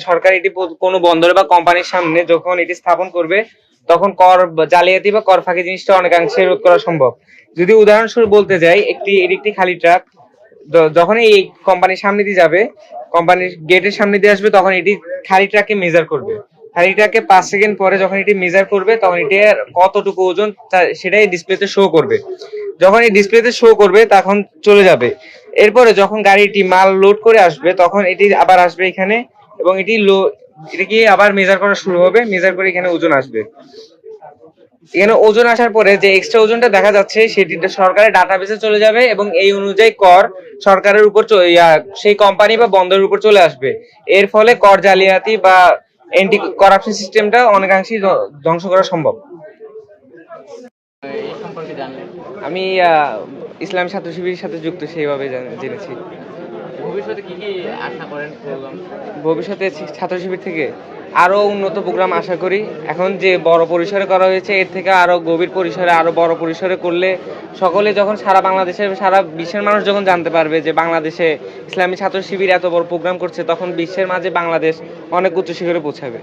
সরকার এটি কোনো বন্দরে বা কোম্পানির সামনে যখন এটি স্থাপন করবে তখন কর জালিয়াতি বা কর ফাঁকি জিনিসটা অনেকাংশে রোধ করা সম্ভব। যদি উদাহরণস্বরূপ বলতে যাই, একটি খালি ট্রাক যখন এই কোম্পানির সামনে দিয়ে যাবে, কোম্পানির গেটের সামনে দিয়ে আসবে, তখন এটি খালি ট্রাককে মেজার করবে। খালি ট্রাককে 5 সেকেন্ড পরে যখন এটি মেজার করবে তখন এটি কতটুকু ওজন সেটাই ডিসপ্লেতে শো করবে। যখন এই ডিসপ্লেতে শো করবে তখন চলে যাবে। এরপরে যখন গাড়িটি মাল লোড করে আসবে তখন এটি আবার আসবে এখানে, এবং এটাকে আবার মেজার করা শুরু হবে। মেজার করে এখানে ওজন আসবে। এখানে ওজন আসার পরে যে এক্সট্রা ওজনটা দেখা যাচ্ছে সেটি সরকারের ডাটাবেসে চলে যাবে, এবং এই অনুযায়ী কর সরকারের উপর সেই কোম্পানি বা বন্দরের উপর চলে আসবে। এর ফলে কর জালিয়াতি বা এন্টি করাপশন সিস্টেমটা অনেকাংশেই ধ্বংস করা সম্ভব। এই সম্পর্কে জানলেন? আমি ইসলামী ছাত্র শিবিরের সাথে যুক্ত, সেইভাবে জেনেছি। ভবিষ্যতে কি কি আশা করেন প্রোগ্রাম? ভবিষ্যতে ছাত্র শিবির থেকে আরো উন্নত প্রোগ্রাম আশা করি। এখন যে বড় পরিসরে করা হয়েছে এর থেকে আরো গভীর পরিসরে, আরো বড় পরিসরে করলে সকলে যখন সারা বাংলাদেশের, সারা বিশ্বের মানুষ যখন জানতে পারবে যে বাংলাদেশে ইসলামী ছাত্র শিবির এত বড় প্রোগ্রাম করছে, তখন বিশ্বের মাঝে বাংলাদেশ অনেক উচ্চ শিখরে পৌঁছাবে।